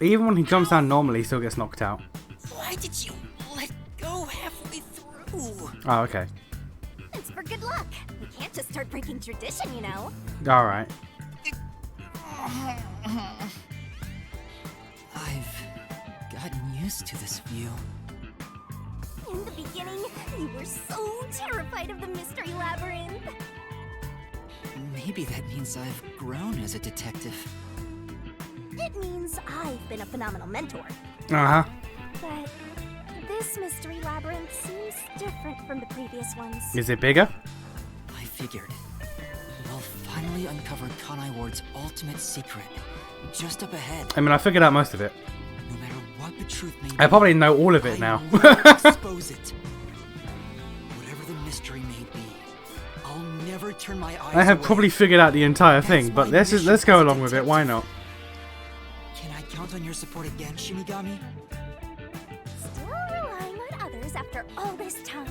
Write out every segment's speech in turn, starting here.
Even when he jumps down normally, he still gets knocked out. Why did you let go halfway through? Oh, okay. It's for good luck. We can't just start breaking tradition, you know. Alright. I've gotten used to this view. In the beginning, you were so terrified of the mystery labyrinth. Maybe that means I've grown as a detective. It means I've been a phenomenal mentor. Uh-huh. But this mystery labyrinth seems different from the previous ones. Is it bigger? I figured. We'll finally uncover Kanai Ward's ultimate secret. Just up ahead. I mean, I figured out most of it. No matter what the truth may be, I probably know all of it now. expose it. Whatever the mystery may be, I'll never turn my eyes I have away. probably figured out the entire thing, That's but my let's mission go as a along with it. Why not? Can I count on your support again, Shinigami? Still relying on others after all this time.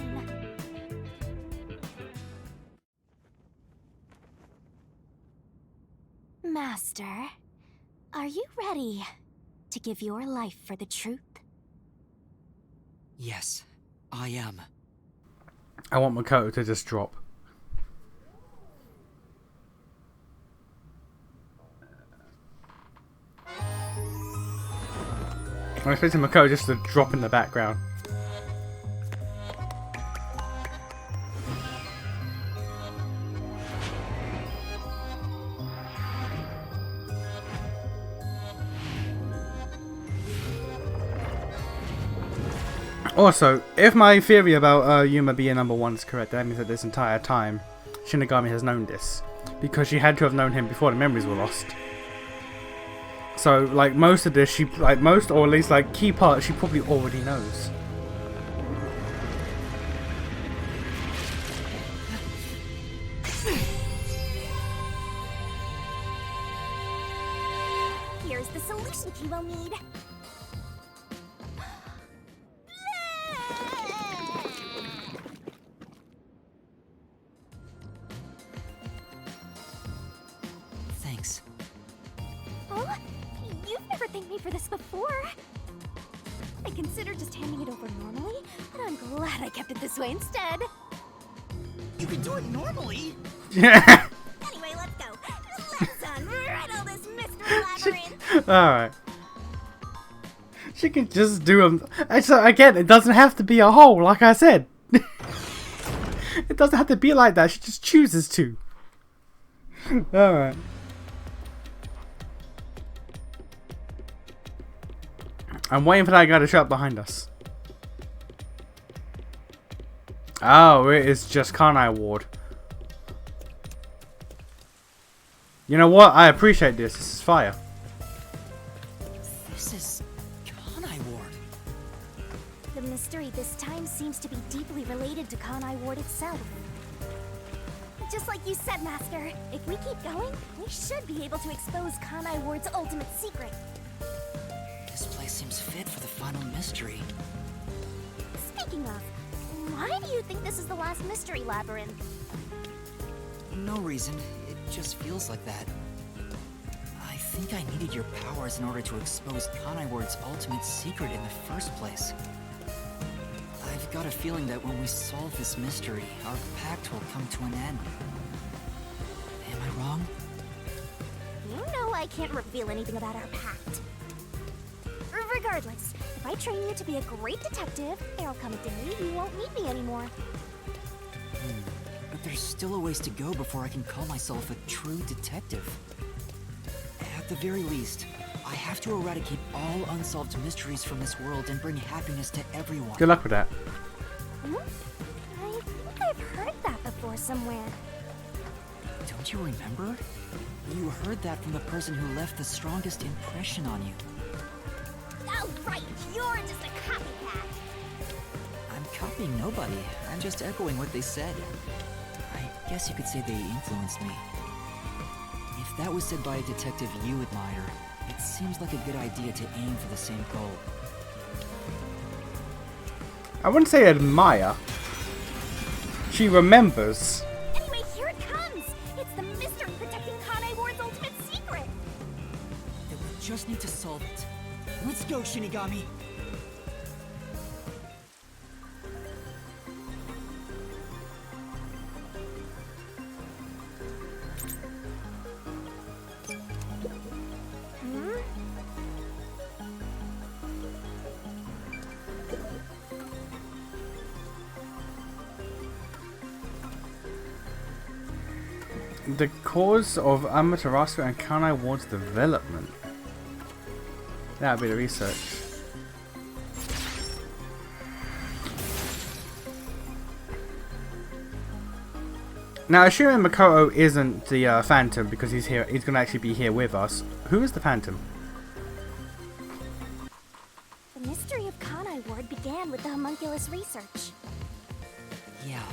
Master, are you ready to give your life for the truth? Yes, I am. I want Makoto to just drop. I'm expecting Makoto just to drop in the background. Also, if my theory about Yuma being #1 is correct, that means that this entire time Shinigami has known this, because she had to have known him before the memories were lost. So, like, most of this, or at least, like, key parts, she probably already knows. Here's the solution key we'll need. Thanks. Oh, you've never thanked me for this before. I considered just handing it over normally, but I'm glad I kept it this way instead. You can do it normally? Yeah. Anyway, let's go. Let's unriddle this mystery labyrinth. Alright. She can just do them. Again, it doesn't have to be a hole, like I said. It doesn't have to be like that. She just chooses to. Alright. I'm waiting for that guy to show up behind us. Oh, it is just Kanai Ward. You know what? I appreciate this. This is fire. This is Kanai Ward. The mystery this time seems to be deeply related to Kanai Ward itself. Just like you said, Master, if we keep going, we should be able to expose Kanai Ward's ultimate secret. This place seems fit for the final mystery. Speaking of, why do you think this is the last mystery labyrinth? No reason. It just feels like that. I think I needed your powers in order to expose Kanai Ward's ultimate secret in the first place. I've got a feeling that when we solve this mystery, our pact will come to an end. Am I wrong? You know I can't reveal anything about our pact. Regardless, if I train you to be a great detective, there'll come a day you won't need me anymore. But there's still a ways to go before I can call myself a true detective. At the very least, I have to eradicate all unsolved mysteries from this world and bring happiness to everyone. Good luck with that. I think I've heard that before somewhere. Don't you remember? You heard that from the person who left the strongest impression on you. Oh, right, you're just a copycat. I'm copying nobody. I'm just echoing what they said. I guess you could say they influenced me. If that was said by a detective you admire, it seems like a good idea to aim for the same goal. I wouldn't say admire. She remembers. Anyway, here it comes. It's the mystery protecting Kanai Ward's ultimate secret. Then we just need to solve it. Let's go, Shinigami. The cause of Amaterasu and Kanai Ward's development. That would be the research. Now, assuming Makoto isn't the Phantom because he's here, he's going to actually be here with us. Who is the Phantom? The mystery of Kanai Ward began with the homunculus research. Yeah,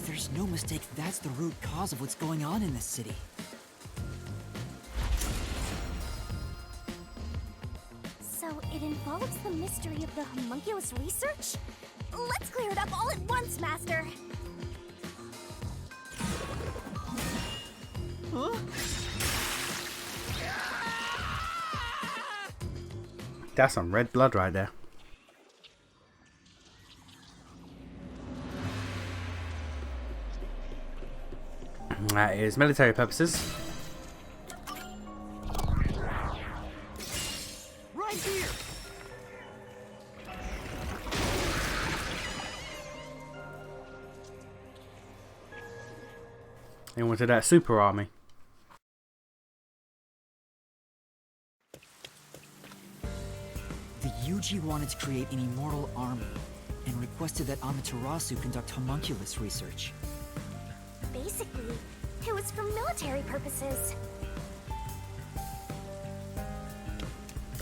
there's no mistake that's the root cause of what's going on in this city. So it involves the mystery of the homunculus research? Let's clear it up all at once, Master! Huh? That's some red blood right there. That is military purposes. Right here! They wanted that super army. The Yuji wanted to create an immortal army and requested that Amaterasu conduct homunculus research. Basically, it was for military purposes.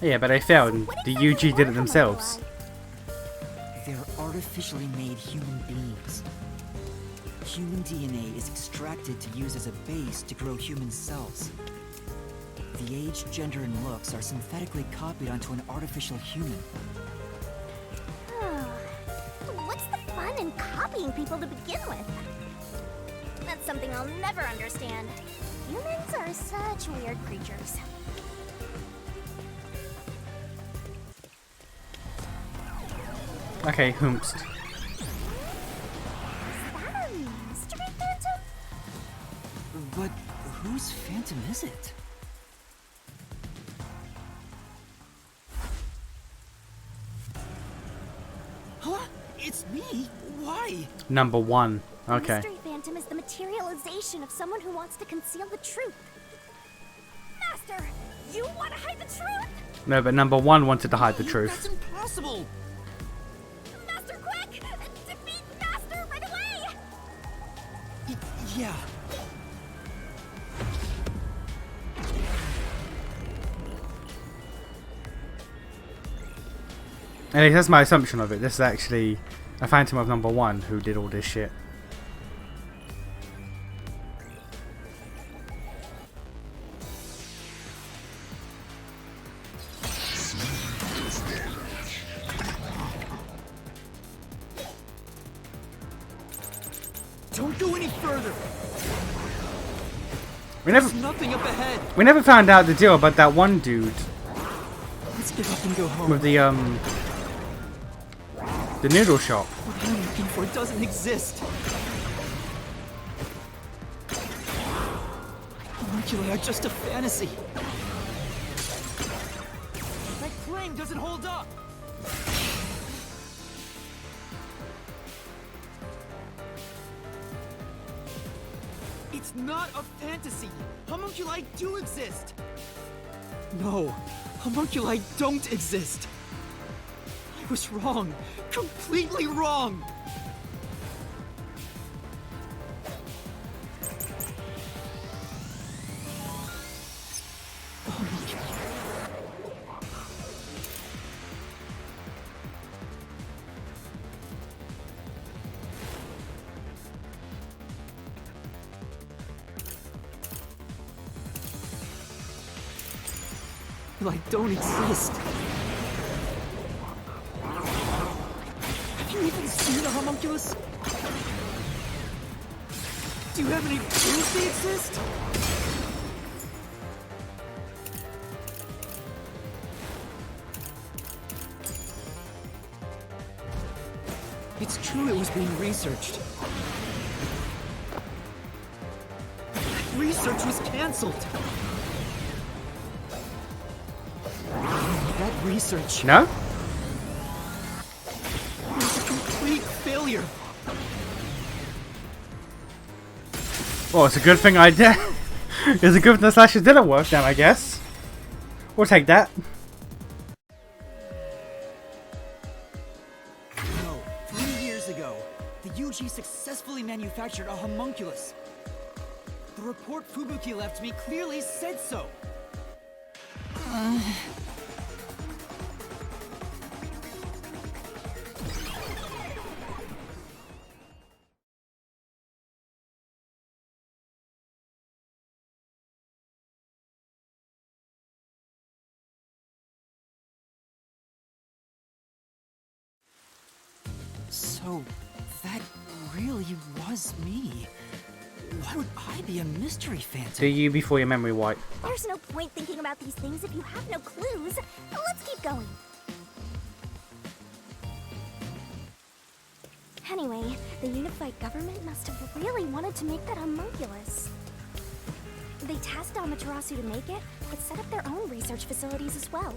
Yeah, but they failed and What the exactly UG did it were themselves. They're artificially made human beings. Human DNA is extracted to use as a base to grow human cells. The age, gender, and looks are synthetically copied onto an artificial human. What's the fun in copying people to begin with? That's something I'll never understand. Humans are such weird creatures. Okay, Humst. Is that a mystery phantom? But whose phantom is it? Huh? It's me? Why? Number 1. The Okay. mystery phantom is the materialization of someone who wants to conceal the truth. Master, you want to hide the truth? No, but number 1 wanted to hide the truth. That's impossible! Master, quick! Defeat Master right away! Yeah. At least that's my assumption of it. This is actually a phantom of number 1 who did all this shit. Don't go any further! We never There's nothing up ahead! we never found out the deal about that one dude Let's get up and go home. with the noodle shop. What I'm looking for doesn't exist. Homunculi are just a fantasy. My plane doesn't hold up. It's not a fantasy. Homunculi do exist. No, homunculi don't exist. I was wrong. Completely wrong. I don't exist. Have you even seen a homunculus? Do you have any proof they exist? being researched. Research was cancelled. That research No? was a complete failure. Well, it's a good thing I did. It's a good thing the slashes didn't work then, I guess. We'll take that. No, 3 years ago, the UG successfully manufactured a homunculus. The report Fubuki left me clearly said so. So, that really was me. Why would I be a mystery phantom? Do you before your memory wipe? There's no point thinking about these things if you have no clues. Let's keep going. Anyway, the unified government must have really wanted to make that homunculus. They tasked Amaterasu to make it, but set up their own research facilities as well.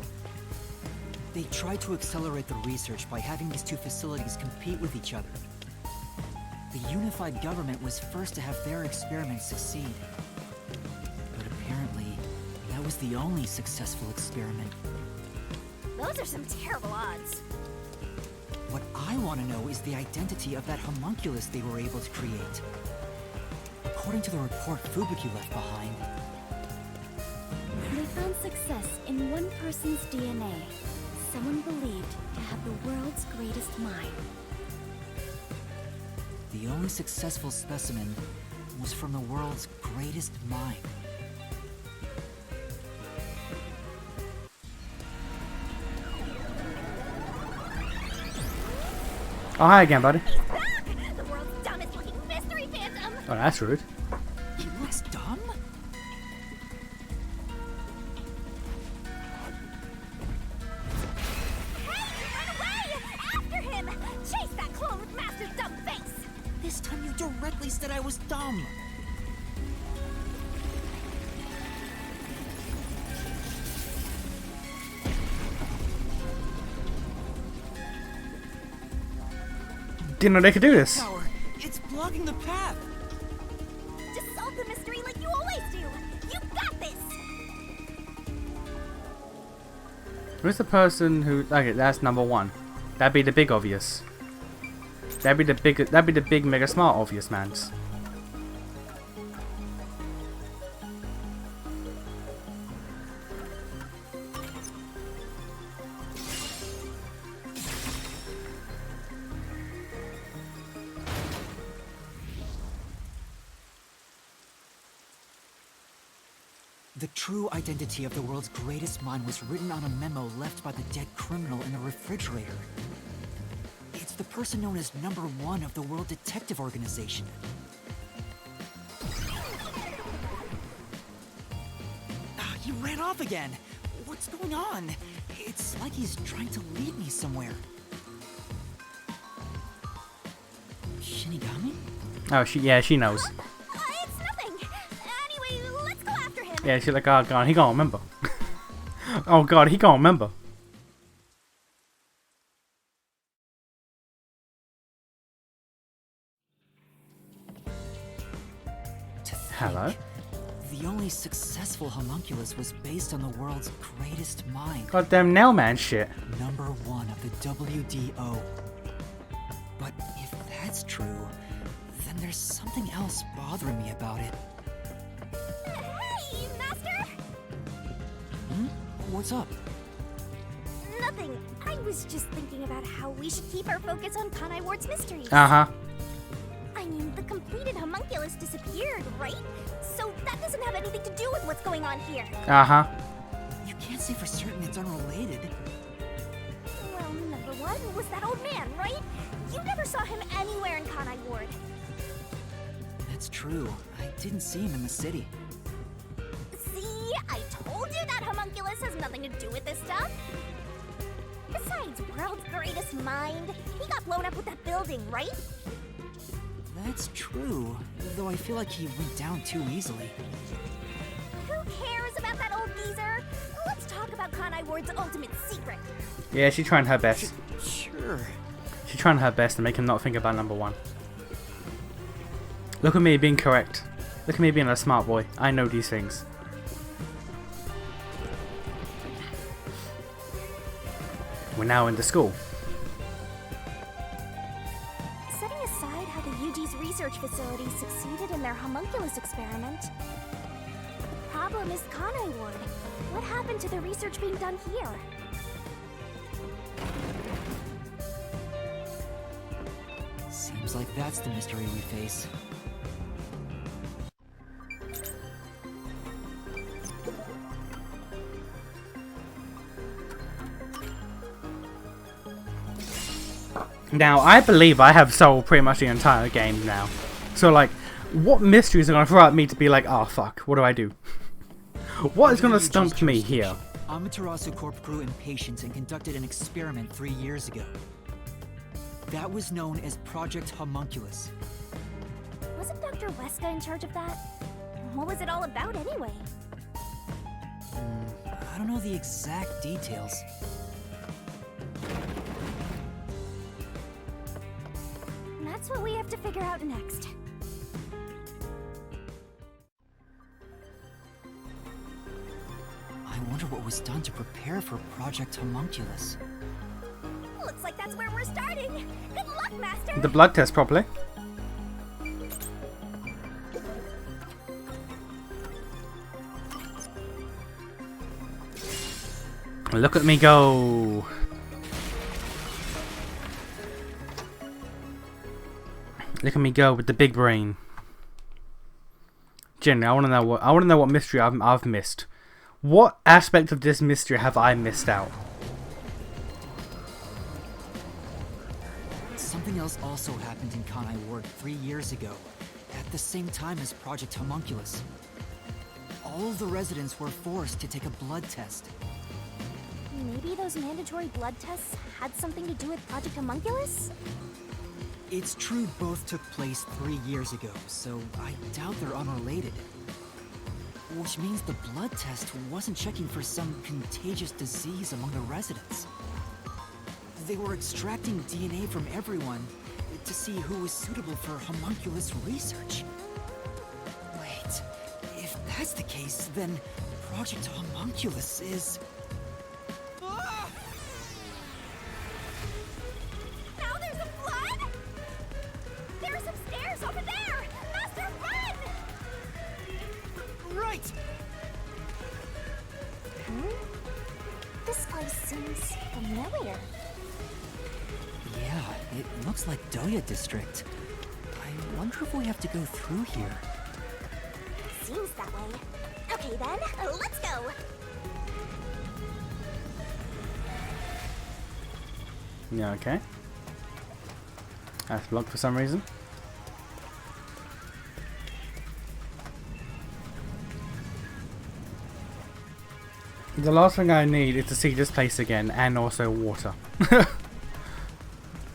They tried to accelerate the research by having these two facilities compete with each other. The unified government was first to have their experiments succeed. But apparently, that was the only successful experiment. Those are some terrible odds. What I want to know is the identity of that homunculus they were able to create. According to the report Fubuki left behind, They found success in one person's DNA. Someone believed to have the world's greatest mind. the only successful specimen was from the world's greatest mind. Oh, hi again, buddy. He's back! The world's dumbest looking mystery phantom! Oh, that's rude. He looks dumb? Hey! Run away! After him! Chase that clone with Master's dumb face! This time you directly said I was dumb. Didn't know they could do this. Tower, it's blocking the path. Just solve the mystery like you always do! You got this! Who's the person who? Okay, that's number one. That'd be the big obvious. That'd be the big mega smart obvious man's. The true identity of the world's greatest mind was written on a memo left by the dead criminal in the refrigerator. It's the person known as Number 1 of the World Detective Organization. Ah, he ran off again! What's going on? It's like he's trying to lead me somewhere. Shinigami? Oh, she knows. It's nothing! Anyway, let's go after him! Yeah, she's like, oh god, he gonna remember. Oh god, he gonna remember. Hello. The only successful homunculus was based on the world's greatest mind. Goddamn nail man shit. Number 1 of the WDO. But if that's true, then there's something else bothering me about it. Hey, Master! Hmm? What's up? Nothing. I was just thinking about how we should keep our focus on Kanai Ward's mysteries. Uh-huh. I mean, the completed homunculus disappeared, right? So that doesn't have anything to do with what's going on here. Uh-huh. You can't say for certain it's unrelated. Well, number 1 was that old man, right? You never saw him anywhere in Kanai Ward. That's true. I didn't see him in the city. See? I told you that homunculus has nothing to do with this stuff. Besides, world's greatest mind. He got blown up with that building, right? That's true, though I feel like he went down too easily. Who cares about that old geezer? Let's talk about Kanai Ward's ultimate secret. Yeah, she's trying her best. Sure. She's trying her best to make him not think about number one. Look at me being correct. Look at me being a smart boy. I know these things. We're now in the school. Setting aside how the UG's research facility succeeded in their homunculus experiment, the problem is Kanai Ward. What happened to the research being done here? Seems like that's the mystery we face. Now, I believe I have solved pretty much the entire game now. So, like, what mysteries are going to throw at me to be like, oh fuck, what do I do? What is going to stump me here? Amaterasu Corp grew impatient and conducted an experiment 3 years ago. That was known as Project Homunculus. Wasn't Dr. Weska in charge of that? What was it all about anyway? I don't know the exact details. That's what we have to figure out next. I wonder what was done to prepare for Project Homunculus. Looks like that's where we're starting. Good luck, Master. The blood test properly. Look at me go. Look at me go with the big brain. Generally, I want to know what mystery I've missed. What aspect of this mystery have I missed out? Something else also happened in Kanai Ward 3 years ago, at the same time as Project Homunculus. All of the residents were forced to take a blood test. Maybe those mandatory blood tests had something to do with Project Homunculus? It's true both took place 3 years ago, so I doubt they're unrelated. Which means the blood test wasn't checking for some contagious disease among the residents. They were extracting DNA from everyone to see who was suitable for homunculus research. Wait, if that's the case, then Project Homunculus is... Now there's a flood? There are some stairs over there! Master, run! Right! This place seems familiar. Yeah, it looks like Doya District. I wonder if we have to go through here. Seems that way. Okay then, let's go! Yeah, okay. That's blocked for some reason. The last thing I need is to see this place again, and also water.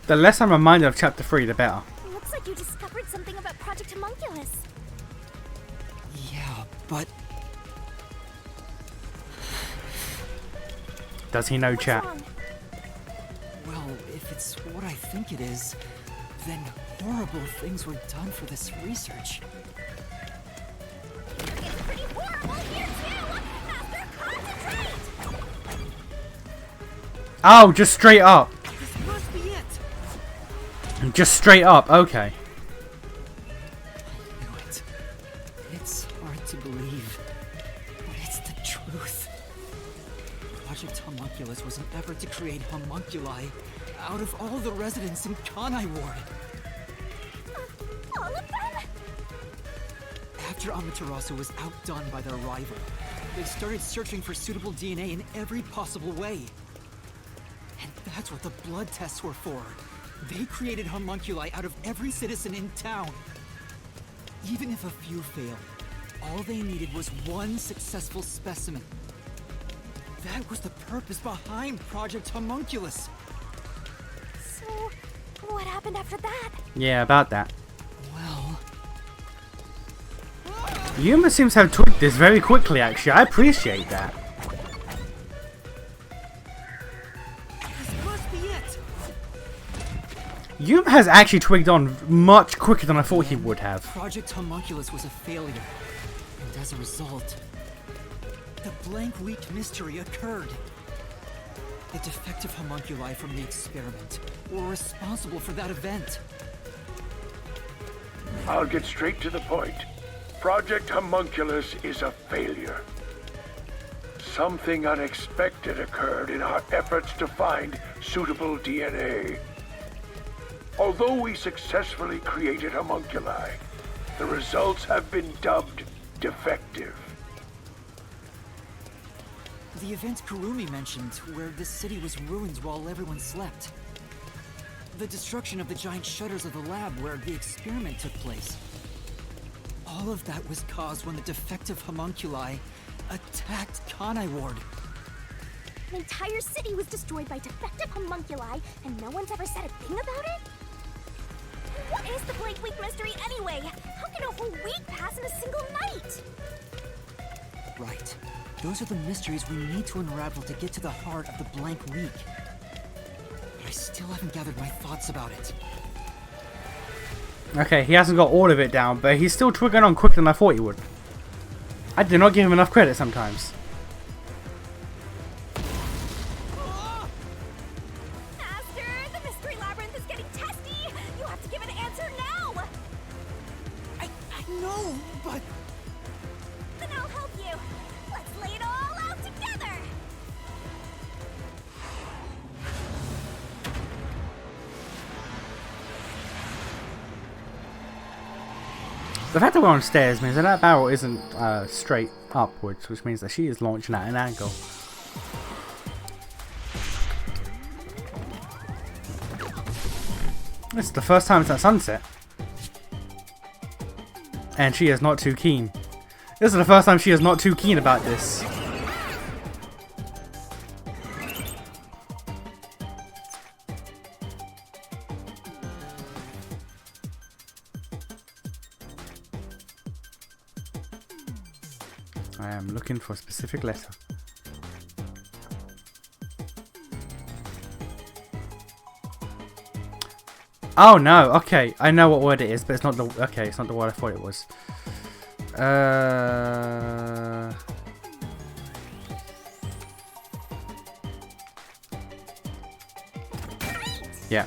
The less I'm reminded of Chapter 3, the better. Looks like you discovered something about Project Homunculus. Yeah, but... Does he know What's chat? wrong? Well, if it's what I think it is, then horrible things were done for this research. It's pretty horrible here too! Master, concentrate! Oh, just straight up. This must be it! Just straight up, okay. I knew it. It's hard to believe, but it's the truth. Project Homunculus was an effort to create homunculi out of all the residents in Kanai Ward. All of them? After Amaterasu was outdone by their rival, they started searching for suitable DNA in every possible way. And that's what the blood tests were for. They created homunculi out of every citizen in town. Even if a few failed, all they needed was one successful specimen. That was the purpose behind Project Homunculus. So, what happened after that? Yeah, about that. Well, Yuma seems to have twigged this very quickly, actually. I appreciate that. This must be it. Yuma has actually twigged on much quicker than I thought he would have. Project Homunculus was a failure, and as a result, the blank week mystery occurred. The defective homunculi from the experiment were responsible for that event. I'll get straight to the point. Project Homunculus is a failure. Something unexpected occurred in our efforts to find suitable DNA. Although we successfully created homunculi, the results have been dubbed defective. The event Kurumi mentioned, where this city was ruined while everyone slept. The destruction of the giant shutters of the lab where the experiment took place. All of that was caused when the defective homunculi attacked Kanai Ward. An entire city was destroyed by defective homunculi, and no one's ever said a thing about it? What is the blank week mystery anyway? How can a whole week pass in a single night? Right. Those are the mysteries we need to unravel to get to the heart of the blank week. But I still haven't gathered my thoughts about it. Okay, he hasn't got all of it down, but he's still twigging on quicker than I thought he would. I did not give him enough credit sometimes. Master, the mystery labyrinth is getting testy! You have to give an answer now! I know, but... Then I'll help you. Let's lay it all out together! The fact that we're on stairs means that that barrel isn't straight upwards, which means that she is launching at an angle. This is the first time it's at sunset. And she is not too keen. This is the first time she is not too keen about this. I am looking for a specific letter. Oh no, okay, I know what word it is, but it's not the, okay, it's not the word I thought it was. Yeah.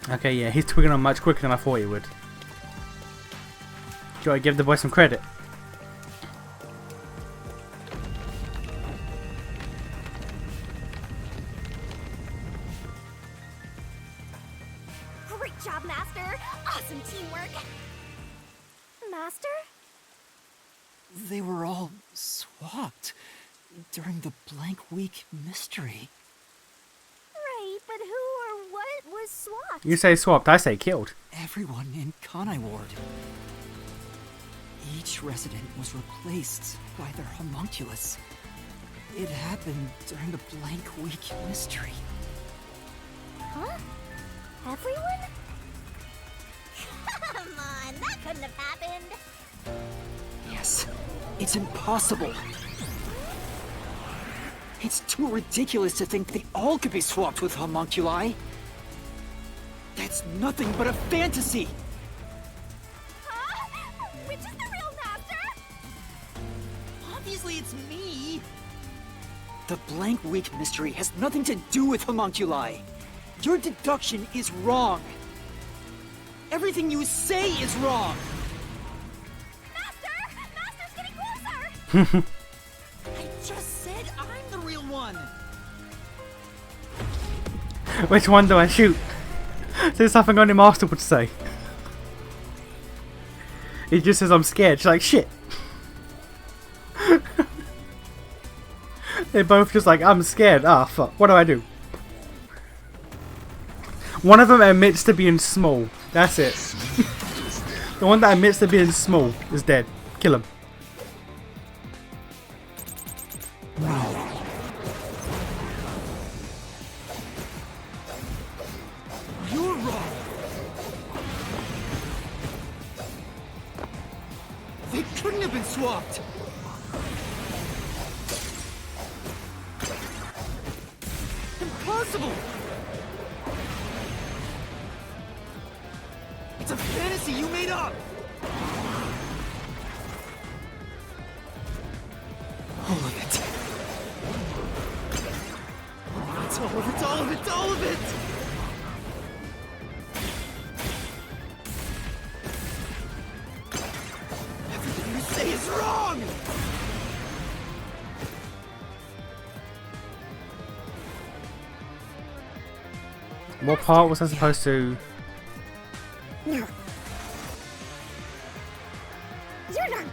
Okay, yeah, he's twigging on much quicker than I thought he would. Gotta give the boy some credit. Great job, Master! Awesome teamwork! Master? They were all swapped during the blank week mystery. Right, but who or what was swapped? You say swapped, I say killed. Everyone in Kanai Ward. Each resident was replaced by their homunculus. It happened during the blank week mystery. Huh? Everyone? Come on, that couldn't have happened. Yes, it's impossible. It's too ridiculous to think they all could be swapped with homunculi. That's nothing but a fantasy. Huh? Which is the real Master? Obviously, it's me. The blank weak mystery has nothing to do with homunculi. Your deduction is wrong. Everything you say is wrong. Master! Master's getting closer! I just said I'm the real one. Which one do I shoot? There's something only Master would say. He just says I'm scared. She's like, shit. They're both just like, I'm scared. Ah, fuck. What do I do? One of them admits to being small. That's it. The one that admits to being small is dead. Kill him. You're wrong. They couldn't have been swapped. Impossible. It's a fantasy you made up. All of it. It's all of it, all of it, all of it! Everything you say is wrong! What part was I supposed to... No. You're wrong.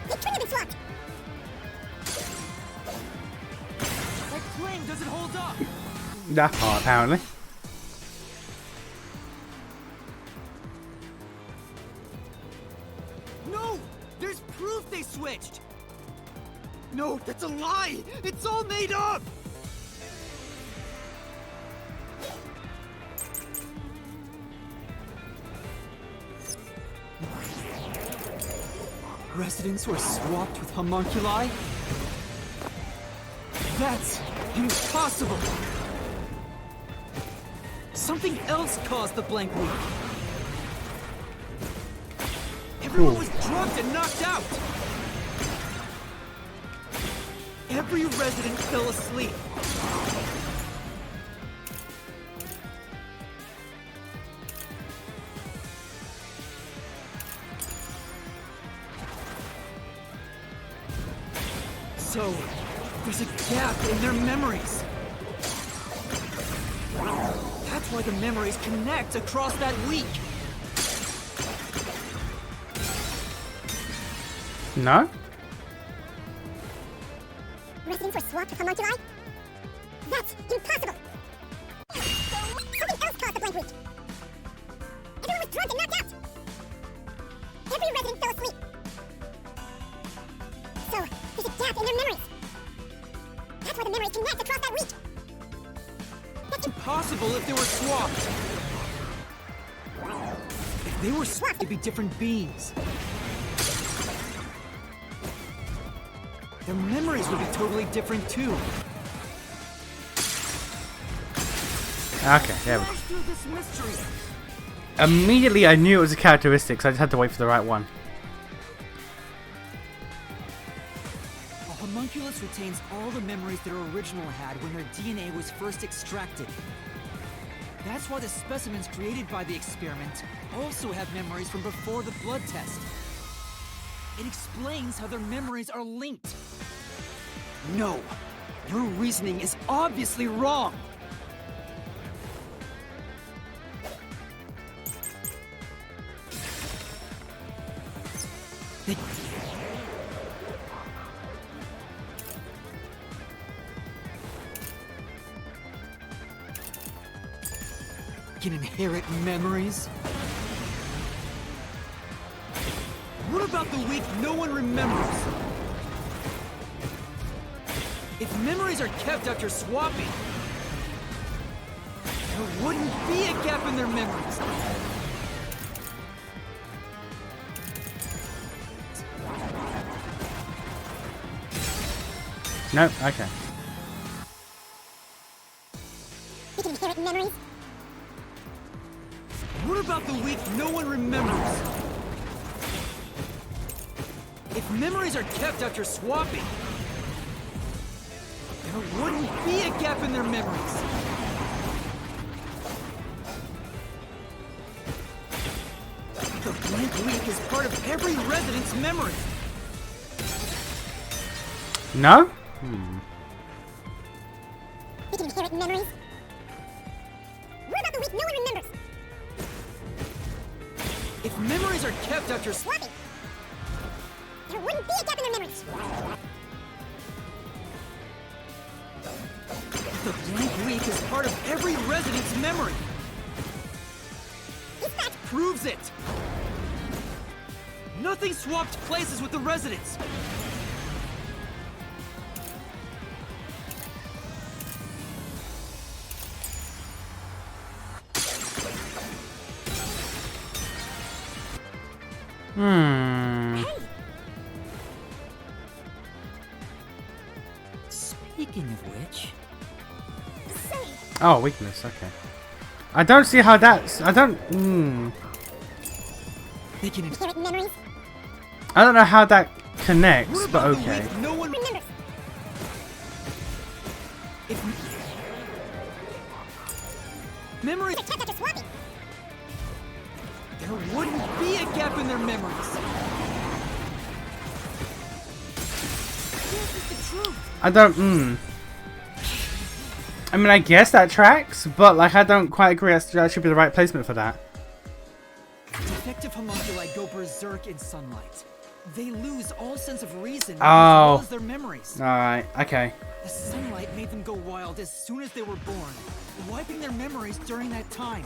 They couldn't have been swapped. That claim doesn't hold up! That part, apparently. No! There's proof they switched! No, that's a lie! It's all made up! Residents were swapped with homunculi? That's impossible! Something else caused the blank week. Everyone was drugged and knocked out! Every resident fell asleep. So, there's a gap in their memories. That's why the memories connect across that week. No? Residents were swapped with homunculi? That's impossible! Something else caused the blank week. Everyone was drugged and knocked out. Every resident fell asleep. So, there's a gap in their memories. That's why the memories connect across that week. That's Impossible if they were swapped. If they were swapped, they'd be different beings. Their memories would be totally different too. Okay, there we go. Flash through this mystery. Immediately I knew it was a characteristic, so I just had to wait for the right one. A homunculus retains all the memories their original had when their DNA was first extracted. That's why the specimens created by the experiment also have memories from before the blood test. It explains how their memories are linked. No, your reasoning is obviously wrong. They... can inherit memories? What about the week no one remembers? If memories are kept after swapping, there wouldn't be a gap in their memories. No? Okay. they can inherit memories. What about the week no one remembers? If If memories are kept after swapping, there wouldn't be a gap in their memories. The blank week is part of every resident's memory. No? We can inherit memories. What about the week no one remembers? If memories are kept after Swapping. There wouldn't be a gap in their memories. the blank week is part of every resident's memory. This fact Proves it. Nothing swapped places with the residents. Speaking of which, say, Oh, weakness. Okay. I don't see how that's. I don't. they can inherit memories. I don't know how that What connects, but about the okay. week no one Remembers. If memories They're kept after swapping. there wouldn't be a gap in their memories. This is the truth. I don't. I mean, I guess that tracks, but like, I don't quite agree. That should be the right placement for that. Defective homunculi go berserk in sunlight. They lose all sense of reason as Oh. well as their memories. All right. Okay. The sunlight made them go wild as soon as they were born, wiping their memories during that time.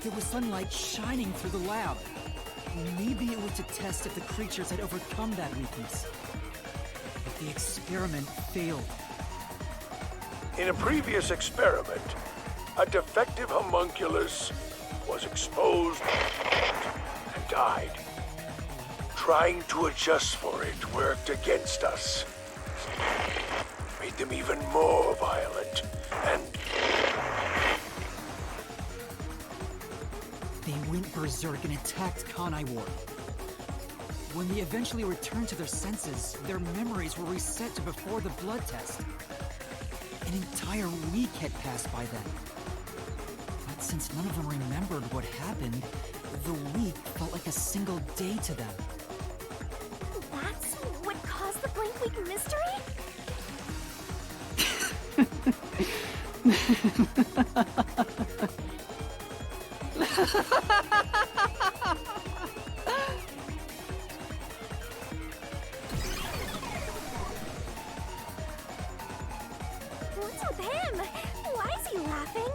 There was sunlight shining through the lab. Maybe it was to test if the creatures had overcome that weakness. But the experiment failed. In a previous experiment, a defective homunculus was exposed and died. Trying to adjust for it worked against us. Made them even more violent and They went berserk and attacked Kanai Ward. When they eventually returned to their senses, their memories were reset to before the blood test. An entire week had passed by then. But since none of them remembered what happened, the week felt like a single day to them. That's what caused the blank week mystery? What's with him? Why is he laughing?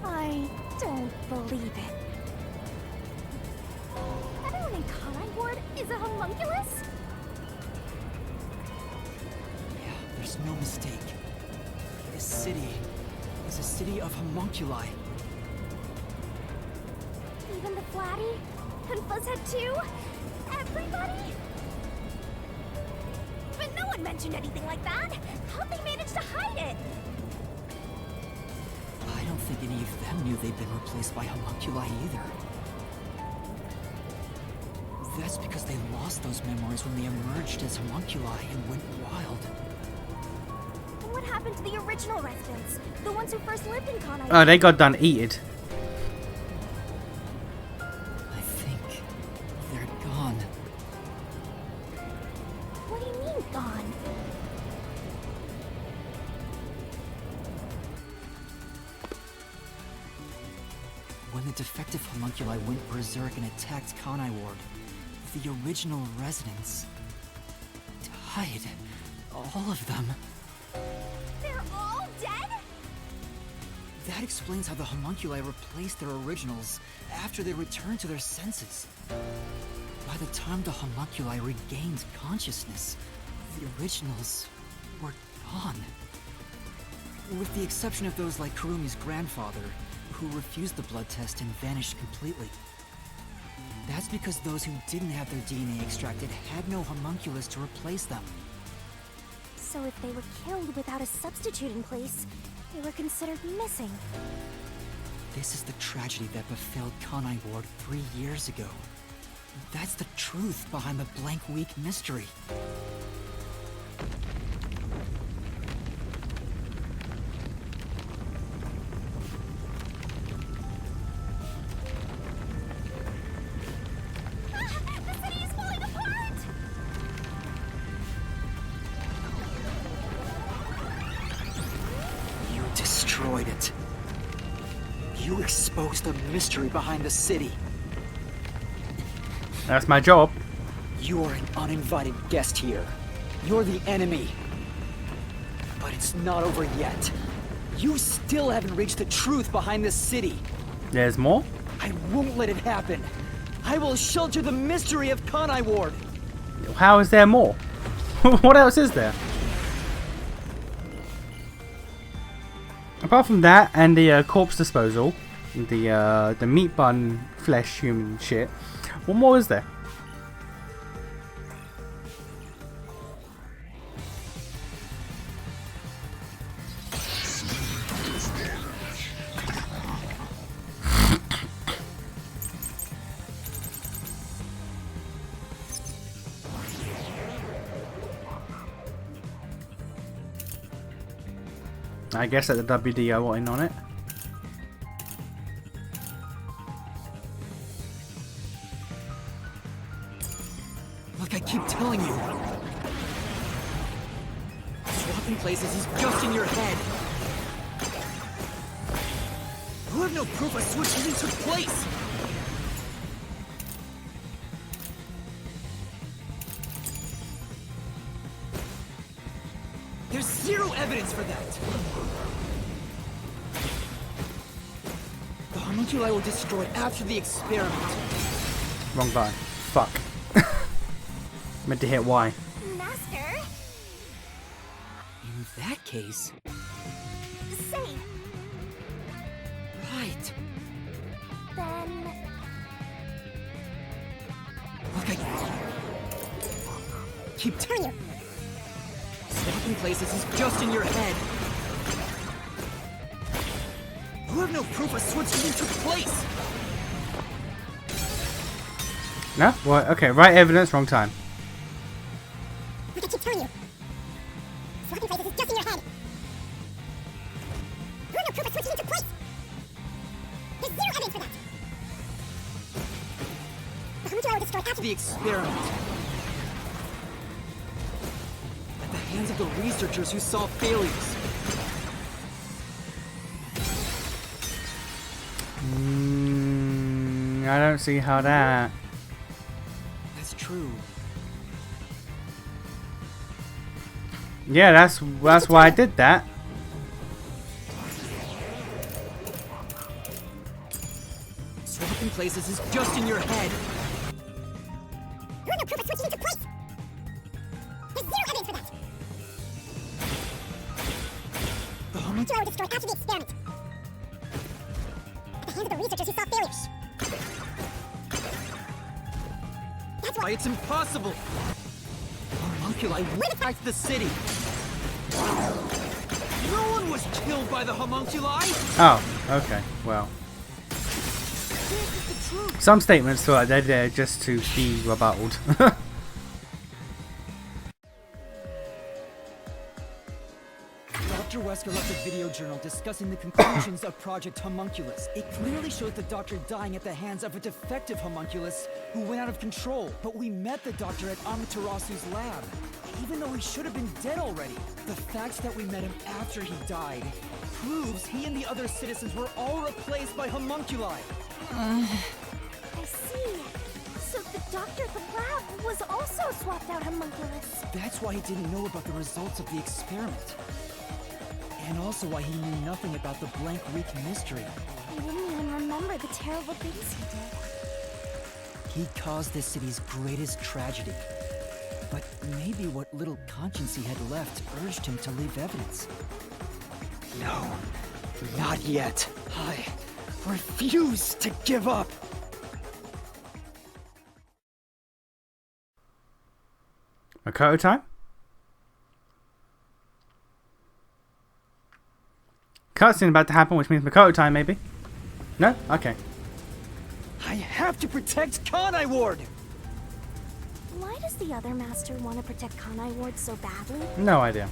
I don't believe it. Everyone in Kanai Ward is a homunculus? Yeah, there's no mistake. This city is a city of homunculi. Even the Flatty? And Fuzzhead too? Everybody? But no one mentioned anything like that! How'd they manage to hide it? I don't think any of them knew they'd been replaced by homunculi either. That's because they lost those memories when they emerged as homunculi and went wild. And what happened to the original residents? The ones who first lived in Kanai? Oh, they got done eated. I think they're gone. What do you mean, gone? When the defective homunculi went berserk and attacked Kanai Ward, the original residents died. All of them. They're all dead? That explains how the homunculi replaced their originals after they returned to their senses. By the time the homunculi regained consciousness, the originals were gone. With the exception of those like Kurumi's grandfather, who refused the blood test and vanished completely. That's because those who didn't have their DNA extracted had no homunculus to replace them. So if they were killed without a substitute in place, they were considered missing. This is the tragedy that befell Kanai Ward 3 years ago. That's the truth behind the Blank Week mystery. The city is falling apart! You destroyed it. You exposed the mystery behind the city. That's my job. You are an uninvited guest here. You're the enemy. But it's not over yet. You still haven't reached the truth behind this city. There's more? I won't let it happen. I will shelter the mystery of Kanai Ward. How is there more? What else is there? Apart from that and the corpse disposal, the meat bun flesh human shit, what more is there? I guess that the WD are wanting on it. Like I keep telling you. Swapping places is just in your head. You have no proof a switch even took place. There's zero evidence for that. The homunculi were destroyed after the experiment. Wrong button. Fuck. Meant to hit Y. Master? In that case, Say, right. then... Look, I keep telling you. Swapping places is just in your head. You have no proof a switch even took place. No? What? Okay, right evidence, wrong time. Like I keep telling you. Swapping places is just in your head. You have no proof a switch even took place. There's zero evidence for that. The homunculi were destroyed after The experiment. At the hands of the researchers who saw failures. I don't see how that. That's true. Yeah, that's why I did that. Swapping places is just in your head. You have no proof a switch even took place. There's zero evidence for that. The homunculi Were destroyed after the experiment. At the hands of the researchers who saw failures. That's why. Why it's impossible. Homunculi went back to the city. No one was killed by the homunculi. Oh, okay. Well, some statements feel like they're there just to be rebutted. Dr. Wesker left a video journal discussing the conclusions of Project Homunculus. It clearly shows the doctor dying at the hands of a defective homunculus who went out of control. But we met the doctor at Amaterasu's lab, even though he should have been dead already. The fact that we met him after he died proves he and the other citizens were all replaced by homunculi. I see. So the doctor at the lab was also swapped out homunculus. That's why he didn't know about the results of the experiment. And also why he knew nothing about the Blank Week mystery. He didn't even remember the terrible things he did. He caused this city's greatest tragedy. But maybe what little conscience he had left urged him to leave evidence. No, not yet. refuse to give up. Makoto time? Cutscene about to happen, which means Makoto time, maybe? No? Okay. I have to protect Kanai Ward! Why does the other master want to protect Kanai Ward so badly? No idea.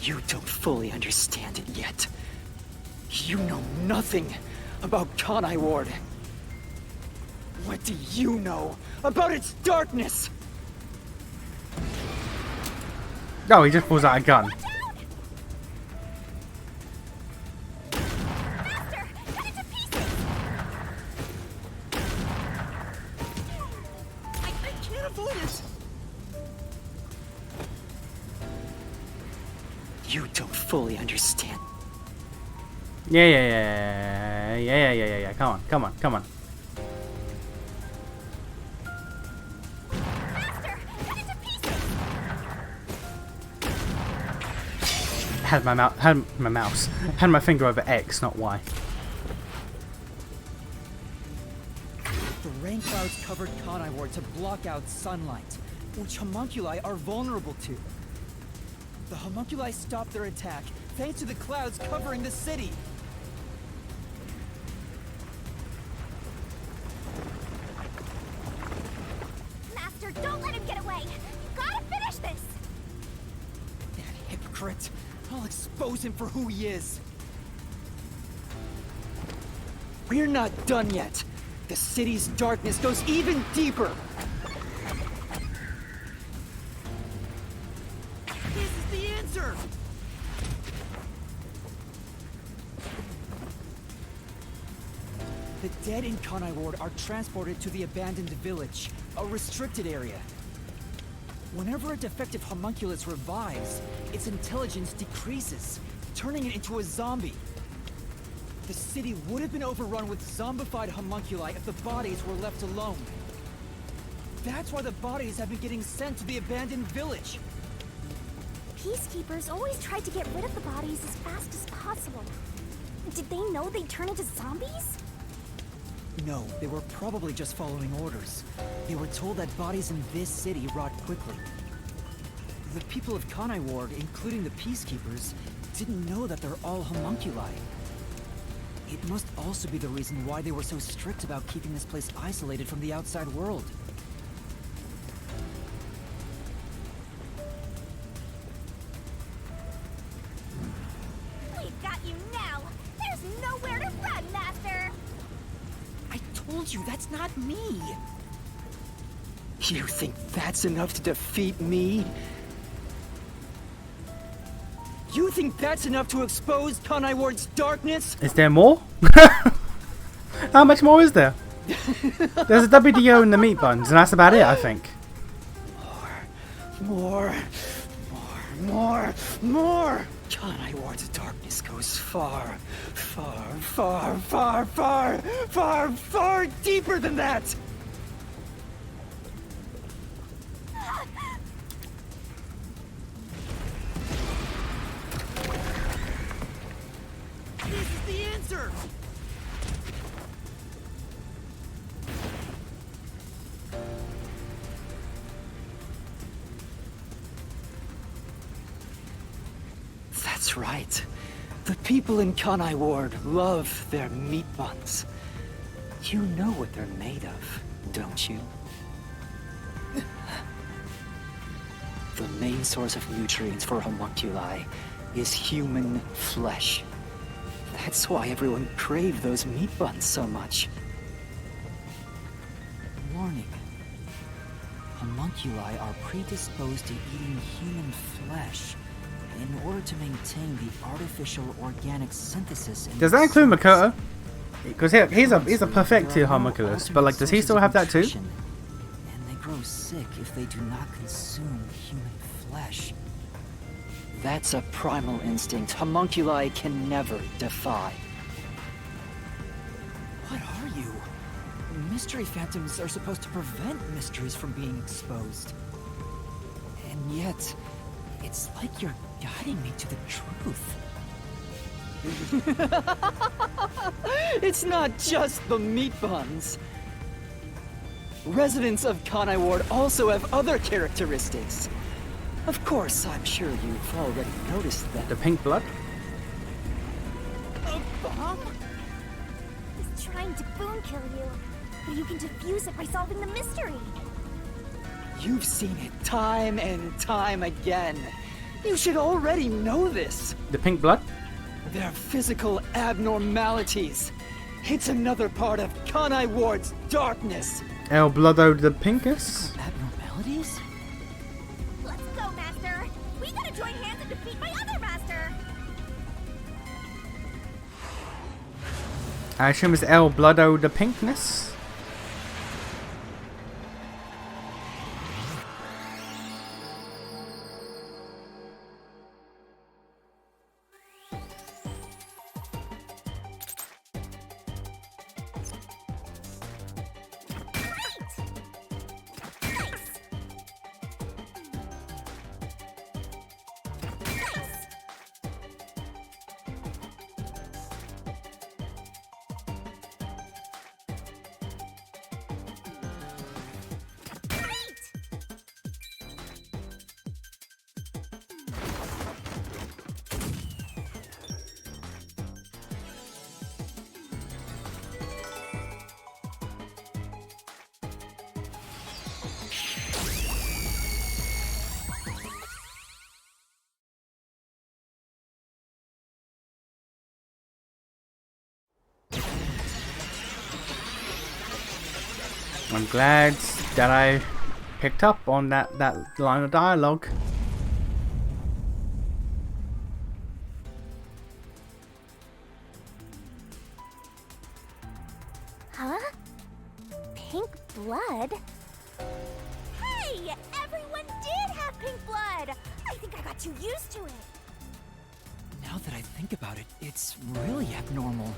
You don't fully understand it yet. You know nothing about Kanai Ward. What do you know about its darkness? Oh, he just pulls out a gun. Watch out! Master, cut it to pieces! I can't avoid it! You don't fully understand. Yeah. Come on. Master, cut it to pieces! Had my finger over X, not Y. The rain clouds covered Kanai Ward to block out sunlight, which homunculi are vulnerable to. The homunculi stopped their attack thanks to the clouds covering the city. Master, don't let him get away! You gotta finish this! That hypocrite! I'll expose him for who he is! We're not done yet! The city's darkness goes even deeper! This is the answer! The dead in Kanai Ward are transported to the abandoned village, a restricted area. Whenever a defective homunculus revives, its intelligence decreases, turning it into a zombie. The city would have been overrun with zombified homunculi if the bodies were left alone. That's why the bodies have been getting sent to the abandoned village. Peacekeepers always tried to get rid of the bodies as fast as possible. Did they know they'd turn into zombies? No, they were probably just following orders. They were told that bodies in this city rot quickly. The people of Kanai Ward, including the Peacekeepers, didn't know that they're all homunculi. It must also be the reason why they were so strict about keeping this place isolated from the outside world. We've got you now! There's nowhere to run, Master! I told you, that's not me! You think that's enough to defeat me? You think that's enough to expose Kanai Ward's darkness? Is there more? How much more is there? There's a WDO and the meat buns, and that's about it, I think. More! Kanai Ward's darkness goes far deeper than that! This is the answer! That's right. The people in Kanai Ward love their meat buns. You know what they're made of, don't you? The main source of nutrients for homunculi is human flesh. That's why everyone craved those meat buns so much. Warning. Homunculi are predisposed to eating human flesh in order to maintain the artificial organic synthesis. Does that include Makoto? Because he's a perfected homunculus, but like, does he still have that too? And they grow sick if they do not consume human flesh. That's a primal instinct homunculi can never defy. What are you? Mystery phantoms are supposed to prevent mysteries from being exposed. And yet, it's like you're guiding me to the truth. It's not just the meat buns. Residents of Kanai Ward also have other characteristics. Of course, I'm sure you've already noticed them. The pink blood? A bomb? He's trying to boon kill you, but you can defuse it by solving the mystery. You've seen it time and time again. You should already know this. The pink blood? They're physical abnormalities. It's another part of Kanai Ward's darkness. El Bloodo the Pinkus? Abnormalities? Let's go, Master. We gotta join hands and defeat my other master. I assume it's El Bloodo the Pinkness? I'm glad that I picked up on that line of dialogue. Huh? Pink blood? Hey! Everyone did have pink blood! I think I got too used to it. Now that I think about it, it's really abnormal.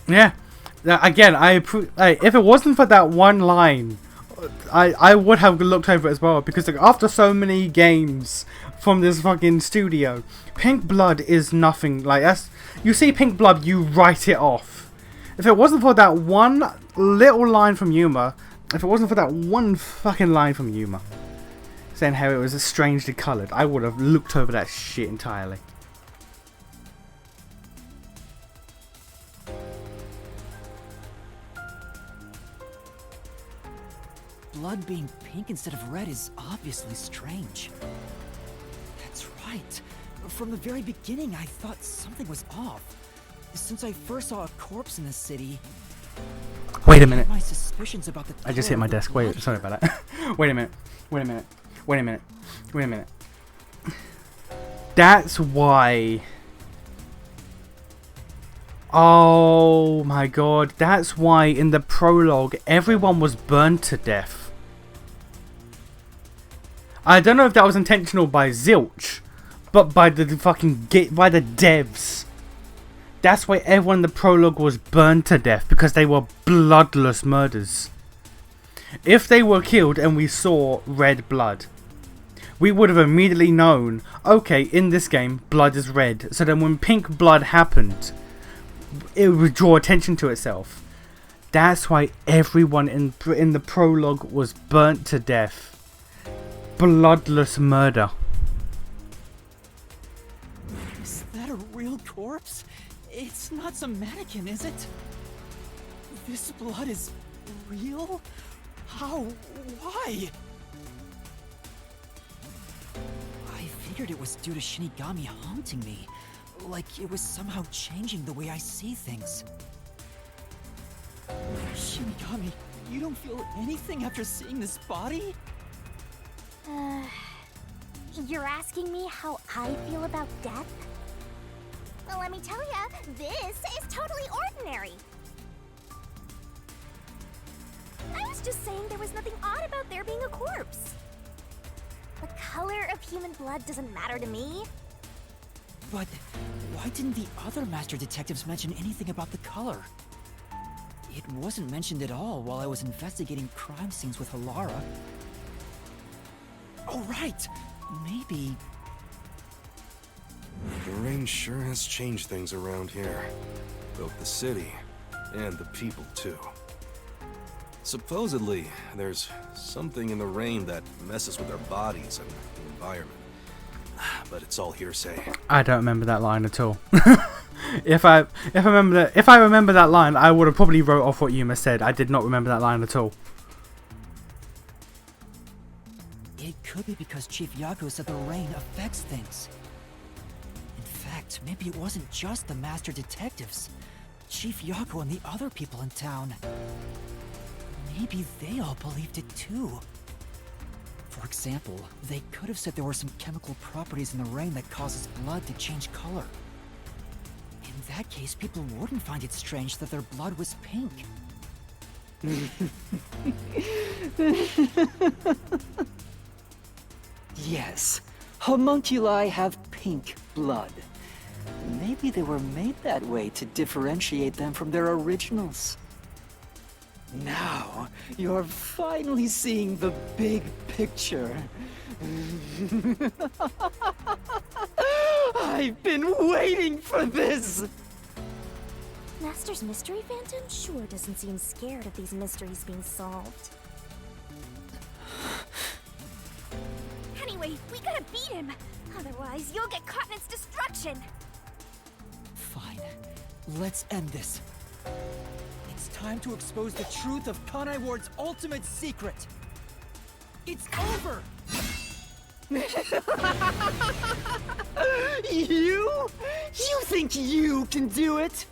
Yeah. Now, again, if it wasn't for that one line, I would have looked over it as well, because like, after so many games from this fucking studio, pink blood is nothing. Like, that's, you see pink blood, you write it off. If it wasn't for that one little line from Yuma, if it wasn't for that one fucking line from Yuma saying how it was strangely coloured, I would have looked over that shit entirely. Blood being pink instead of red is obviously strange. That's right. From the very beginning, I thought something was off. Since I first saw a corpse in the city. Wait a minute. My suspicions about the I just hit my desk. Wait, sorry about that. Wait a minute. Wait a minute. Wait a minute. Wait a minute. That's why. Oh my god. That's why in the prologue everyone was burned to death. I don't know if that was intentional by Zilch, but by the by the devs. That's why everyone in the prologue was burned to death, because they were bloodless murders. If they were killed and we saw red blood, we would have immediately known, okay, in this game, blood is red. So then when pink blood happened, it would draw attention to itself. That's why everyone in the prologue was burnt to death. Bloodless murder. Is that a real corpse? It's not some mannequin, is it? This blood is real? How? Why? I figured it was due to Shinigami haunting me. Like it was somehow changing the way I see things. Shinigami, you don't feel anything after seeing this body? You're asking me how I feel about death? Well, let me tell ya, this is totally ordinary. I was just saying there was nothing odd about there being a corpse. The color of human blood doesn't matter to me. But why didn't the other master detectives mention anything about the color? It wasn't mentioned at all while I was investigating crime scenes with Halara. Oh, right! Maybe... IsNation sure has changed things around here. Both the city and the people, too. Supposedly, there's something in the rain that messes with our bodies and the environment. But it's all hearsay. I don't remember that line at all. If I remember that line, I would have probably wrote off what Yuma said. I did not remember that line at all. It could be because Chief Yaku said the rain affects things. In fact, maybe it wasn't just the master detectives. Chief Yaku and the other people in town. Maybe they all believed it too. For example, they could have said there were some chemical properties in the rain that causes blood to change color. In that case, people wouldn't find it strange that their blood was pink. Yes, homunculi have pink blood. Maybe they were made that way to differentiate them from their originals. Now, you're finally seeing the big picture. I've been waiting for this! Master's mystery phantom sure doesn't seem scared of these mysteries being solved. Anyway, we gotta beat him! Otherwise, you'll get caught in its destruction! Fine. Let's end this. It's time to expose the truth of Kanai Ward's ultimate secret. It's over! You? You think you can do it?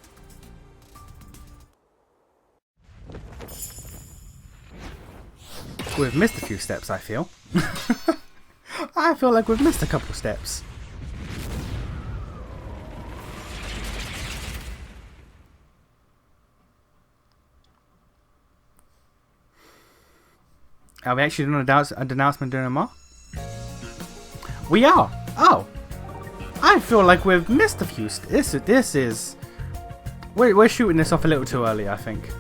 We've missed a few steps, I feel. I feel like we've missed a couple steps. Are we actually doing a denouncement during a month? We are! Oh! I feel like we've missed a few this is... We're shooting this off a little too early, I think.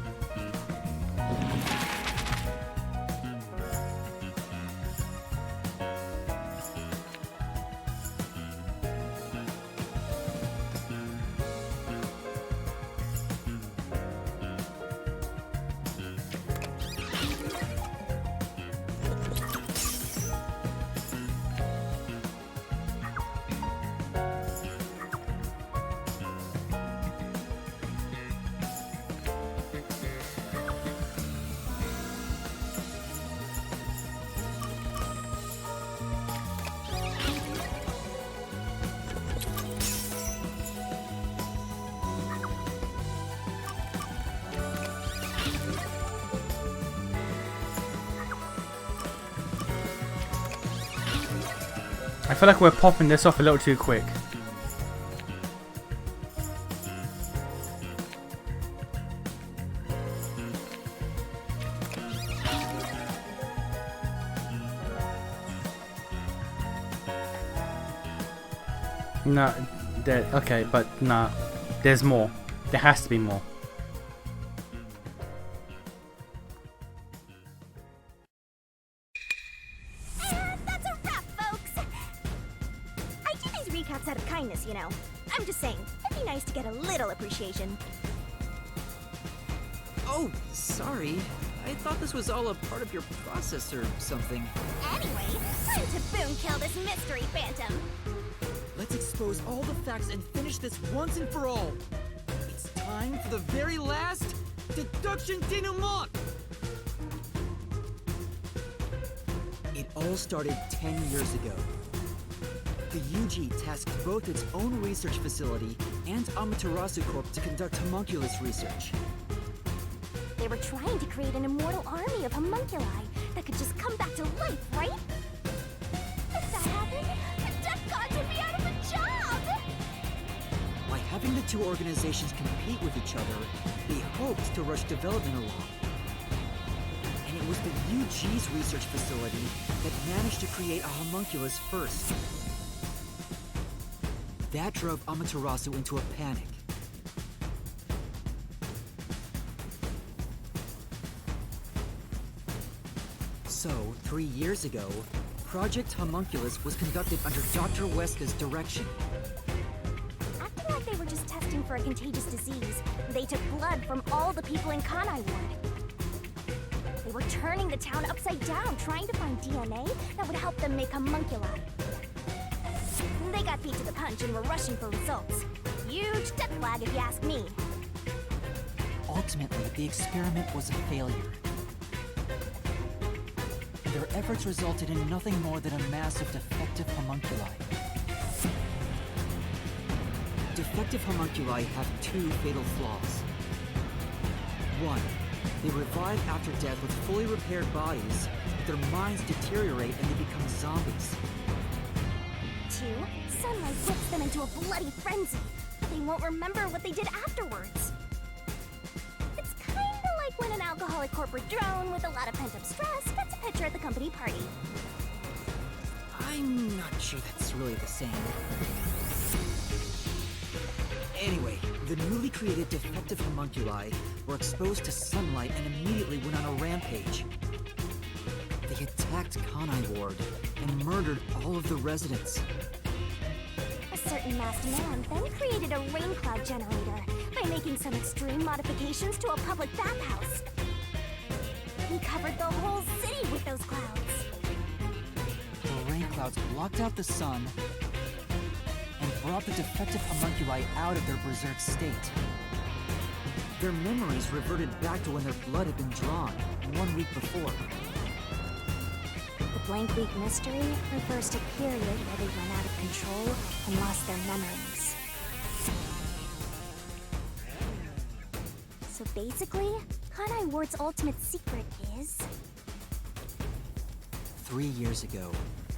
I feel like we're popping this off a little too quick. No, okay, but nah, there's more. There has to be more. That's a wrap, folks! I do these recaps out of kindness, you know. I'm just saying, it'd be nice to get a little appreciation. Oh, sorry. I thought this was all a part of your process or something. Anyway, time to boom kill this mystery phantom. Let's expose all the facts and finish this once and for all. It's time for the very last deduction denouement. It all started 10 years ago. The UG tasked both its own research facility and Amaterasu Corp to conduct homunculus research. They were trying to create an immortal army of homunculi that could just come back to life, right? If that happened, the Death Gods would be out of a job! By having the two organizations compete with each other, they hoped to rush development along. And it was the UG's research facility that managed to create a homunculus first. That drove Amaterasu into a panic. So, 3 years ago, Project Homunculus was conducted under Dr. Weska's direction. for a contagious disease. They took blood from all the people in Kanai Ward. They were turning the town upside down, trying to find DNA that would help them make homunculi. They got beat to the punch and were rushing for results. Huge death flag if you ask me. Ultimately, the experiment was a failure. Their efforts resulted in nothing more than a mass of defective homunculi. Defective homunculi have two fatal flaws. One, they revive after death with fully repaired bodies, but their minds deteriorate and they become zombies. Two, sunlight whips them into a bloody frenzy, but they won't remember what they did afterwards. It's kinda like when an alcoholic corporate drone with a lot of pent-up stress gets a picture at the company party. I'm not sure that's really the same. Anyway, the newly created defective homunculi were exposed to sunlight and immediately went on a rampage. They attacked Kanai Ward and murdered all of the residents. A certain masked man then created a rain cloud generator by making some extreme modifications to a public bathhouse. He covered the whole city with those clouds. The rain clouds blocked out the sun and brought the defective homunculi out of their berserk state. Their memories reverted back to when their blood had been drawn 1 week before. The blank week mystery refers to a period where they went out of control and lost their memories. So basically, Kanai Ward's ultimate secret is... 3 years ago,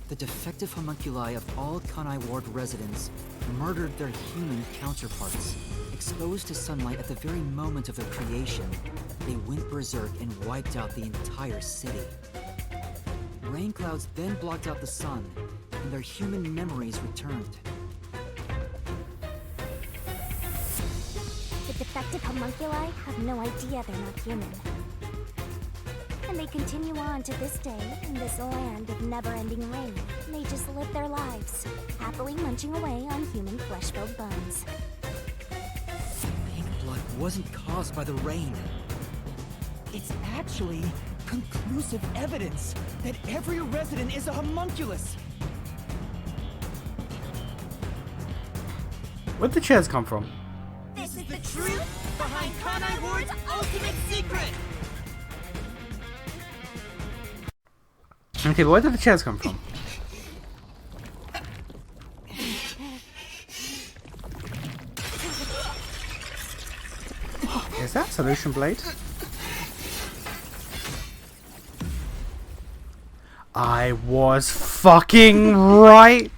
the defective homunculi of all Kanai Ward residents murdered their human counterparts. Exposed to sunlight at the very moment of their creation, they went berserk and wiped out the entire city. Rain clouds then blocked out the sun, and their human memories returned. The defective homunculi have no idea they're not human. And they continue on to this day in this land of never-ending rain. They just live their lives, happily munching away on human flesh-filled bones. Pink blood wasn't caused by the rain. It's actually conclusive evidence that every resident is a homunculus. Where'd the chairs come from? This is the truth behind Kanai Ward's ultimate secret! Okay, but where did the chairs come from? Is that solution blade? I was fucking right!